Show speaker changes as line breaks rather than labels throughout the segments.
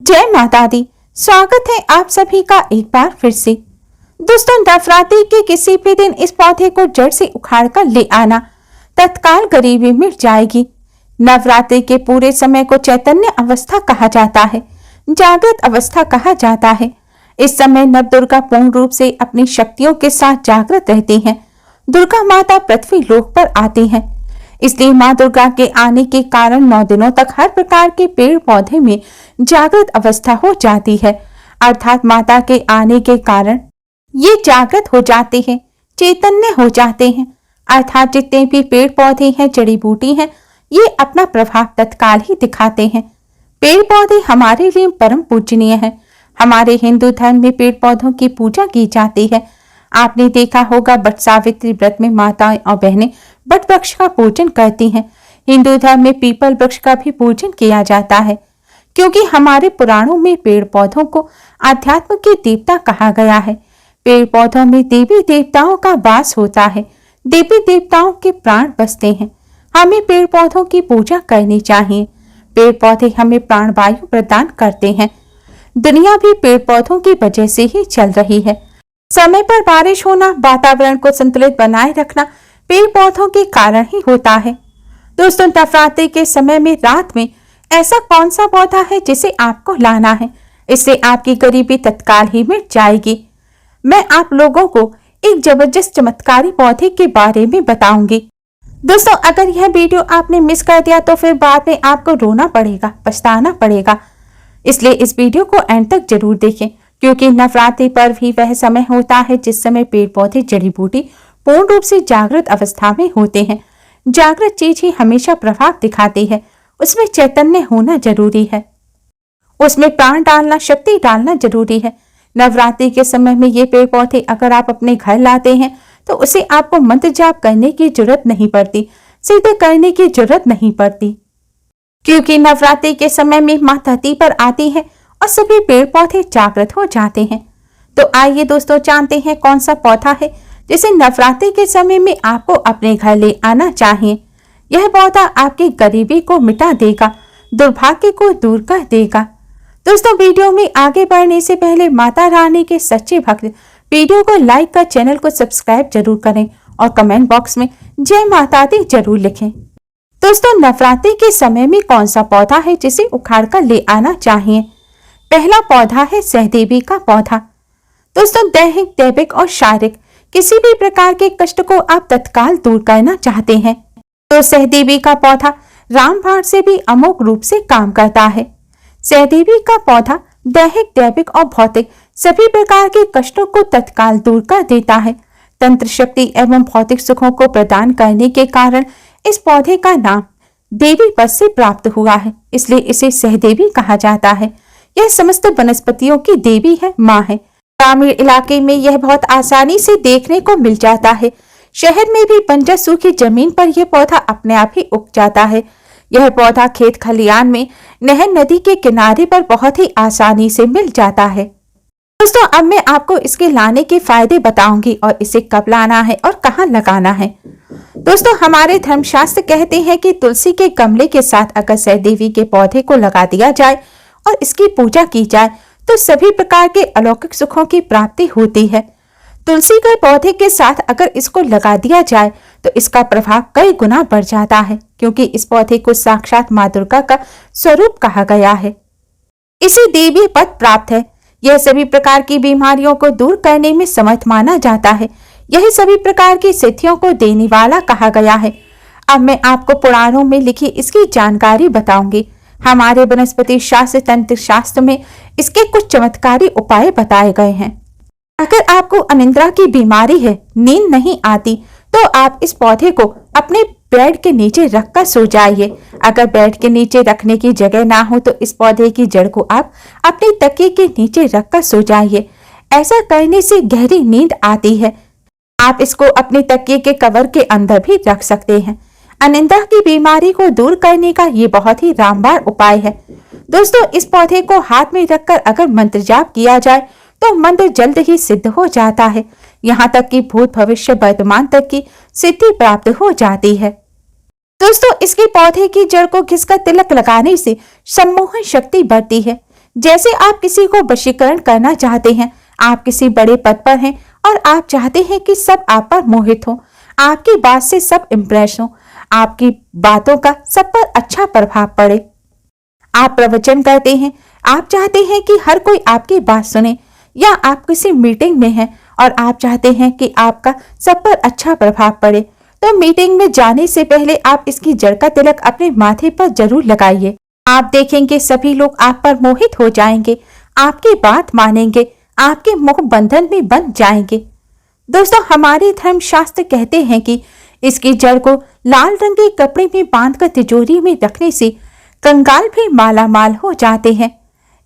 जय माता दी। स्वागत है आप सभी का एक बार फिर से। दोस्तों, नवरात्रि के किसी भी दिन इस पौधे को जड़ से उखाड़ कर ले आना, तत्काल गरीबी मिट जाएगी। नवरात्रि के पूरे समय को चैतन्य अवस्था कहा जाता है, जागृत अवस्था कहा जाता है। इस समय नव दुर्गा पूर्ण रूप से अपनी शक्तियों के साथ जागृत रहती हैं। दुर्गा माता पृथ्वी लोक पर आती हैं। इसलिए माँ दुर्गा के आने के कारण 9 दिनों तक हर प्रकार के पेड़ पौधे में जागृत अवस्था हो जाती है। अर्थात माता के आने के कारण ये जागृत हो जाते हैं, चैतन्य हो जाते हैं। अर्थात जितने भी पेड़ पौधे हैं, जड़ी बूटी हैं, ये अपना प्रभाव तत्काल ही दिखाते हैं। पेड़ पौधे हमारे लिए परम पूजनीय है। हमारे हिंदू धर्म में पेड़ पौधों की पूजा की जाती है। आपने देखा होगा, वट सावित्री व्रत में माताएं और बहनें वट वृक्ष का पूजन करती हैं। हिंदू धर्म में पीपल वृक्ष का भी पूजन किया जाता है, क्योंकि हमारे पुराणों में पेड़ पौधों को अध्यात्म के देवता कहा गया है। पेड़ पौधों में देवी देवताओं का वास होता है, देवी देवताओं के प्राण बसते हैं। हमें पेड़ पौधों की पूजा करनी चाहिए। पेड़ पौधे हमें प्राणवायु प्रदान करते हैं। दुनिया भी पेड़ पौधों की वजह से ही चल रही है। समय पर बारिश होना, वातावरण को संतुलित बनाए रखना पेड़ पौधों के कारण ही होता है। दोस्तों, नवरात्रि के समय में रात में ऐसा कौन सा पौधा है जिसे आपको लाना है? इससे आपकी गरीबी तत्काल ही मिट जाएगी। मैं आप लोगों को एक जबरदस्त चमत्कारी पौधे के बारे में बताऊंगी। दोस्तों, अगर यह वीडियो आपने मिस कर दिया तो फिर बाद में आपको रोना पड़ेगा, पछताना पड़ेगा। इसलिए इस वीडियो को एंड तक जरूर देखें, क्योंकि नवरात्रि पर्व ही वह समय होता है जिस समय पेड़ पौधे, जड़ी बूटी पूर्ण रूप से जागृत अवस्था में होते हैं। जागृत चीज ही हमेशा प्रभाव दिखाती है। उसमें चैतन्य होना जरूरी है, उसमें प्राण डालना, शक्ति डालना जरूरी है। नवरात्रि के समय में ये पेड़ पौधे अगर आप अपने घर लाते हैं तो उसे आपको मंत्र जाप करने की जरूरत नहीं पड़ती, सीधे करने की जरूरत नहीं पड़ती, क्योंकि नवरात्रि के समय में माँ धरती पर आती है और सभी पेड़ पौधे जागृत हो जाते हैं। तो आइए दोस्तों, जानते हैं कौन सा पौधा है जिसे नवरात्रि के समय में आपको अपने घर ले आना चाहिए। यह पौधा आपकी गरीबी को मिटा देगा, दुर्भाग्य को दूर कर देगा। दोस्तों, वीडियो में आगे बढ़ने से पहले माता रानी के सच्चे भक्त वीडियो को लाइक कर चैनल को सब्सक्राइब जरूर करें और कमेंट बॉक्स में जय माता दी जरूर लिखें। दोस्तों, नवरात्रि के समय में कौन सा पौधा है जिसे उखाड़ कर ले आना चाहिए? पहला पौधा है सहदेवी का पौधा। दोस्तों, दैहिक, दैविक और शारीरिक किसी भी प्रकार के कष्ट को आप तत्काल दूर करना चाहते हैं तो सहदेवी का पौधा रामबाण से भी अमोघ रूप से काम करता है। सहदेवी का पौधा दैहिक, दैविक और भौतिक सभी प्रकार के कष्टों को तत्काल दूर कर देता है। तंत्र शक्ति एवं भौतिक सुखों को प्रदान करने के कारण इस पौधे का नाम देवी पद से प्राप्त हुआ है, इसलिए इसे सहदेवी कहा जाता है। यह समस्त वनस्पतियों की देवी है, माँ है। ग्रामीण इलाके में यह बहुत आसानी से देखने को मिल जाता है। शहर में भी बंजर सूखी जमीन पर यह पौधा अपने आप ही उग जाता है। यह पौधा खेत खलियान में, नहर, नदी के किनारे पर बहुत ही आसानी से मिल जाता है। दोस्तों, अब मैं आपको इसके लाने के फायदे बताऊंगी और इसे कब लाना है और कहाँ लगाना है। दोस्तों, हमारे धर्मशास्त्र कहते हैं कि तुलसी के गमले के साथ अगर सहदेवी के पौधे को लगा दिया जाए और इसकी पूजा की जाए तो सभी प्रकार के अलौकिक सुखों की प्राप्ति होती है। तुलसी के पौधे के साथ अगर इसको लगा दिया जाए तो इसका प्रभाव कई गुना बढ़ जाता है, क्योंकि इस पौधे को साक्षात माँ दुर्गा का स्वरूप कहा गया है। इसे देवी पद प्राप्त है। यह सभी प्रकार की बीमारियों को दूर करने में समर्थ माना जाता है। यह सभी प्रकार की सिद्धियों को देने वाला कहा गया है। अब मैं आपको पुराणों में लिखी इसकी जानकारी बताऊंगी। हमारे वनस्पति शास्त्र, तंत्र शास्त्र में इसके कुछ चमत्कारी उपाय बताए गए हैं। अगर आपको अनिद्रा की बीमारी है, नींद नहीं आती, तो आप इस पौधे को अपने बेड के नीचे रखकर सो जाइए। अगर बेड के नीचे रखने की जगह ना हो तो इस पौधे की जड़ को आप अपने तकिए के नीचे रखकर सो जाइए। ऐसा करने से गहरी नींद आती है। आप इसको अपने तकिए के कवर के अंदर भी रख सकते हैं। अनिद्रा की बीमारी को दूर करने का ये बहुत ही रामबाण उपाय है। दोस्तों, इस पौधे को हाथ में रखकर अगर मंत्र जाप किया जाए तो मंत्र जल्द ही सिद्ध हो जाता है। यहाँ तक कि भूत, भविष्य, वर्तमान तक की सिद्धि प्राप्त हो जाती है। दोस्तों, इसके पौधे की जड़ को घिसकर तिलक लगाने से सम्मोहन शक्ति बढ़ती है। जैसे आप किसी को वशीकरण करना चाहते हैं, आप किसी बड़े पद पर हैं और आप चाहते हैं कि सब आप पर मोहित हो, आपकी बात से सब इम्प्रेस हो, आपकी बातों का सब पर अच्छा प्रभाव पड़े। आप प्रवचन करते हैं, आप चाहते हैं कि हर कोई आपकी बात सुने, या आप किसी मीटिंग में हैं और आप चाहते हैं कि आपका सब पर अच्छा प्रभाव पड़े, तो मीटिंग में जाने से पहले आप इसकी जड़ का तिलक अपने माथे पर जरूर लगाइए। आप देखेंगे सभी लोग आप पर मोहित हो जाएंगे, आपकी बात मानेंगे, आपके मोह बंधन में बंध जाएंगे। दोस्तों, हमारे धर्मशास्त्र कहते हैं कि इसकी जड़ को लाल रंग के कपड़े में बांधकर तिजोरी में रखने से कंगाल भी माला माल हो जाते हैं।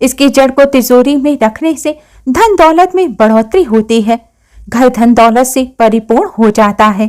इसकी जड़ को तिजोरी में रखने से धन दौलत में बढ़ोतरी होती है, घर धन दौलत से परिपूर्ण हो जाता है।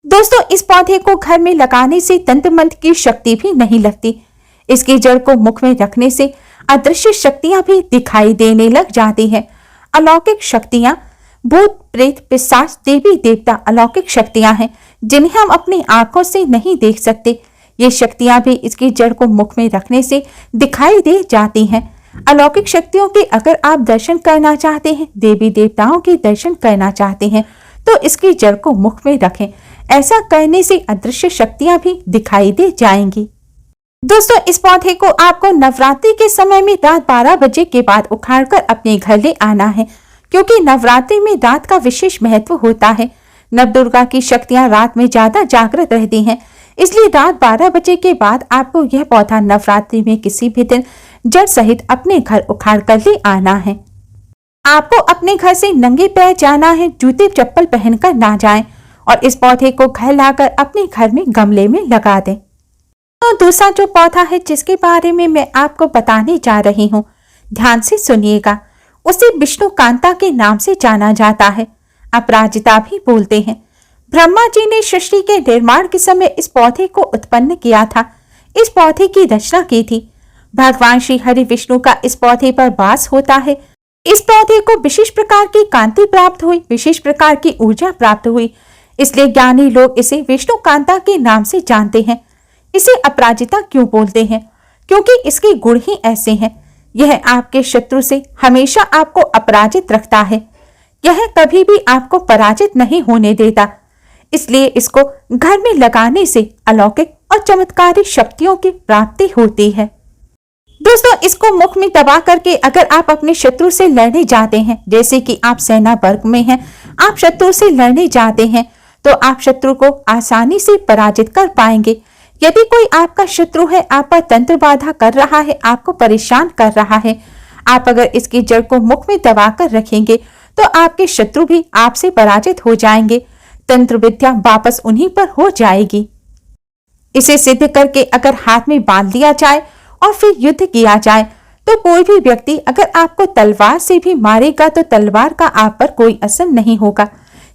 दोस्तों, इस पौधे को घर में लगाने से तंत्र मंत्र की शक्ति भी नहीं लगती। इसकी जड़ को मुख में रखने से अदृश्य शक्तियां भी दिखाई देने लग जाती हैं। अलौकिक शक्तियां, भूत प्रेत पिशाच देवी देवता अलौकिक शक्तियां हैं जिन्हें हम अपनी आंखों से नहीं देख सकते। ये शक्तियां भी इसकी जड़ को मुख में रखने से दिखाई दे जाती हैं। अलौकिक शक्तियों के अगर आप दर्शन करना चाहते हैं, देवी देवताओं के दर्शन करना चाहते हैं, तो इसकी जड़ को मुख में रखें। ऐसा करने से अदृश्य शक्तियां भी दिखाई दे जाएंगी। दोस्तों, इस पौधे को आपको नवरात्रि के समय में रात 12 बजे के बाद उखाड़कर अपने घर ले आना है, क्योंकि नवरात्रि में रात का विशेष महत्व होता है। नवदुर्गा की शक्तियां रात में ज्यादा जागृत रहती हैं, इसलिए रात 12 बजे के बाद आपको यह पौधा नवरात्रि में किसी भी दिन जड़ सहित अपने घर उखाड़ कर ले आना है। आपको अपने घर से नंगे पैर जाना है, जूते चप्पल पहनकर ना जाएं और इस पौधे को घर लाकर अपने घर में गमले में लगा दें। तो दूसरा जो पौधा है जिसके बारे में मैं आपको बताने जा रही हूँ, ध्यान से सुनिएगा। उसे विष्णु कांता के नाम से जाना जाता है, अपराजिता भी बोलते हैं। ब्रह्मा जी ने सृष्टि के निर्माण के समय इस पौधे को उत्पन्न किया था, इस पौधे की रचना की थी। भगवान श्री हरि विष्णु का इस पौधे पर वास होता है। इस पौधे को विशेष प्रकार की कांति प्राप्त हुई, विशेष प्रकार की ऊर्जा प्राप्त हुई, इसलिए ज्ञानी लोग इसे विष्णु कांता के नाम से जानते हैं। इसे अपराजिता क्यों बोलते हैं? क्योंकि इसके गुण ही ऐसे हैं। यह आपके शत्रु से हमेशा आपको अपराजित रखता है, यह कभी भी आपको पराजित नहीं होने देता। इसलिए इसको घर में लगाने से अलौकिक और चमत्कारी शक्तियों की प्राप्ति होती है। दोस्तों, इसको मुख में दबा करके अगर आप अपने शत्रु से लड़ने जाते हैं, जैसे कि आप सेना वर्ग में हैं, आप शत्रु से लड़ने जाते हैं, तो आप शत्रु को आसानी से पराजित कर पाएंगे। यदि कोई आपका शत्रु है, आप पर तंत्र बाधा कर रहा है, आपको परेशान कर रहा है, आप अगर इसकी जड़ को मुख में दबाकर रखेंगे तो आपके शत्रु भी आपसे पराजित हो जाएंगे, तंत्र विद्या वापस उन्हीं पर हो जाएगी। इसे सिद्ध करके अगर हाथ में बांध लिया जाए और फिर युद्ध किया जाए, तो कोई भी व्यक्ति अगर आपको तलवार से भी मारेगा तो तलवार का आप पर कोई असर नहीं होगा।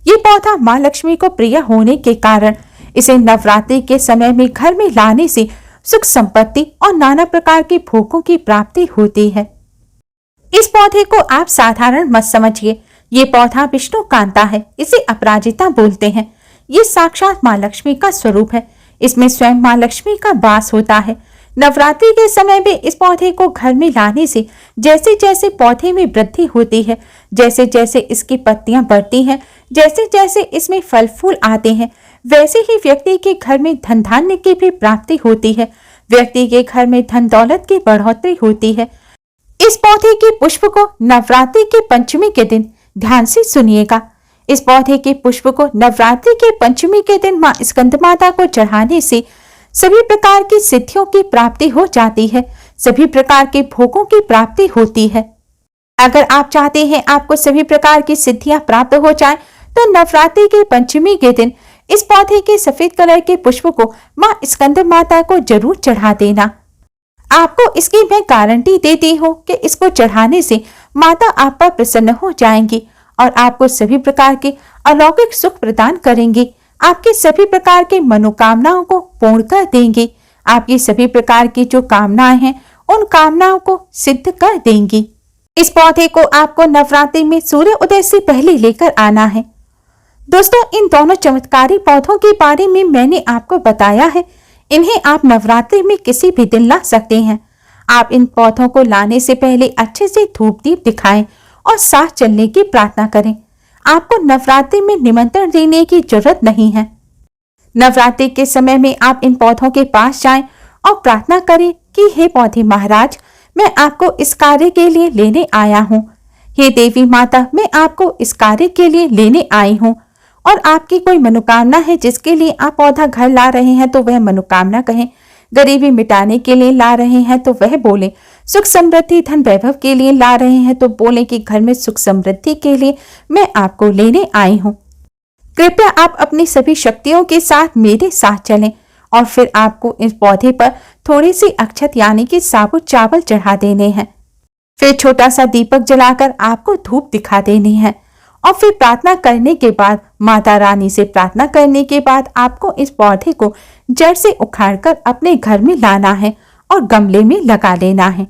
ये पौधा माँ लक्ष्मी को प्रिय होने के कारण इसे नवरात्रि के समय में घर में लाने से सुख संपत्ति और नाना प्रकार के भोगों की प्राप्ति होती है। इस पौधे को आप साधारण मत समझिए, ये पौधा विष्णु कांता है, इसे अपराजिता बोलते हैं। ये साक्षात माँ लक्ष्मी का स्वरूप है, इसमें स्वयं माँ लक्ष्मी का वास होता है। नवरात्रि के समय में इस पौधे को घर में लाने से जैसे जैसे पौधे में वृद्धि होती है, जैसे जैसे इसकी पत्तियां बढ़ती हैं, जैसे जैसे इसमें फल फूल आते हैं, वैसे ही व्यक्ति के घर में धन धान्य की भी प्राप्ति होती है, व्यक्ति के घर में धन दौलत की बढ़ोतरी होती है। इस पौधे के पुष्प को नवरात्रि के पंचमी के दिन, ध्यान से सुनिएगा, इस पौधे के पुष्प को नवरात्रि के पंचमी के दिन माँ स्कंदमाता को चढ़ाने से सभी प्रकार की सिद्धियों की प्राप्ति हो जाती है, सभी प्रकार के भोगों की प्राप्ति होती है। अगर आप चाहते हैं आपको सभी प्रकार की सिद्धियां प्राप्त हो जाएं, तो नवरात्रि के पंचमी के दिन इस पौधे के सफेद कलर के पुष्प को माँ स्कंद माता को जरूर चढ़ा देना। आपको इसकी मैं गारंटी देती हूँ कि इसको चढ़ाने से माता आप पर प्रसन्न हो जाएंगी और आपको सभी प्रकार के अलौकिक सुख प्रदान करेंगी, आपके सभी प्रकार के मनोकामनाओं को पूर्ण कर देंगी, आपकी सभी प्रकार की जो कामनाएं हैं उन कामनाओं को सिद्ध कर देंगी। इस पौधे को आपको नवरात्रि में सूर्य उदय से पहले लेकर आना है। दोस्तों, इन दोनों चमत्कारी पौधों के बारे में मैंने आपको बताया है, इन्हें आप नवरात्रि में किसी भी दिन ला सकते हैं। आप इन पौधों को लाने से पहले अच्छे से धूप दीप दिखाएं और साथ चलने की प्रार्थना करें। आपको नवरात्रि में निमंत्रण देने की जरूरत नहीं है। नवरात्रि के समय में आप इन पौधों के पास जाएं और प्रार्थना करें कि हे पौधे महाराज, मैं आपको इस कार्य के लिए लेने आया हूँ। हे देवी माता, मैं आपको इस कार्य के लिए लेने आई हूँ। और आपकी कोई मनोकामना है जिसके लिए आप पौधा घर ला रहे हैं तो वह मनोकामना कहें। गरीबी मिटाने के लिए ला रहे हैं तो वह बोले। सुख समृद्धि धन वैभव के लिए ला रहे हैं तो बोले कि घर में सुख समृद्धि के लिए मैं आपको लेने आई हूँ। कृपया आप अपनी सभी शक्तियों के साथ मेरे साथ चलें और फिर आपको इस पौधे पर थोड़ी सी अक्षत यानी कि साबुत चावल चढ़ा देने हैं। फिर छोटा सा दीपक जलाकर आपको धूप दिखा देनी है और फिर प्रार्थना करने के बाद, माता रानी से प्रार्थना करने के बाद आपको इस पौधे को जड़ से उखाड़कर अपने घर में लाना है और गमले में लगा लेना है।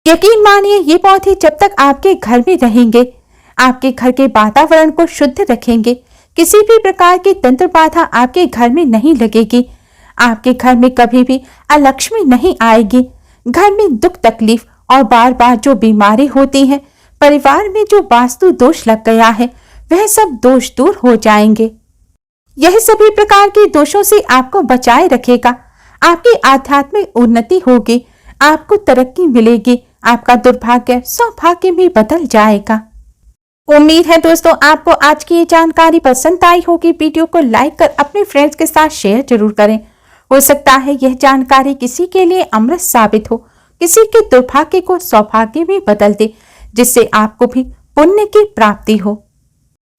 यकीन मानिए ये पौधे जब तक आपके घर में रहेंगे आपके घर के वातावरण को शुद्ध रखेंगे। किसी भी प्रकार की तंत्र बाधा आपके घर में नहीं लगेगी। आपके घर में कभी भी अलक्ष्मी नहीं आएगी। घर में दुख तकलीफ और बार बार जो बीमारी होती है, परिवार में जो वास्तु दोष लग गया है, वह सब दोष दूर हो जाएंगे। यह सभी प्रकार के दोषों से आपको बचाए रखेगा। आपकी आध्यात्मिक उन्नति होगी, आपको तरक्की मिलेगी, आपका दुर्भाग्य सौभाग्य में बदल जाएगा। उम्मीद है दोस्तों आपको आज की ये जानकारी पसंद आई होगी। वीडियो को लाइक कर अपने फ्रेंड्स के साथ शेयर जरूर करें। हो सकता है यह जानकारी किसी के लिए अमृत साबित हो, किसी के दुर्भाग्य को सौभाग्य में बदल दे, जिससे आपको भी पुण्य की प्राप्ति हो।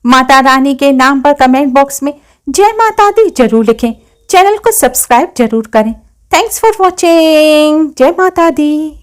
माता रानी के नाम पर कमेंट बॉक्स में जय माता दी जरूर लिखें। चैनल को सब्सक्राइब जरूर करें। Thanks for watching. जय माता दी।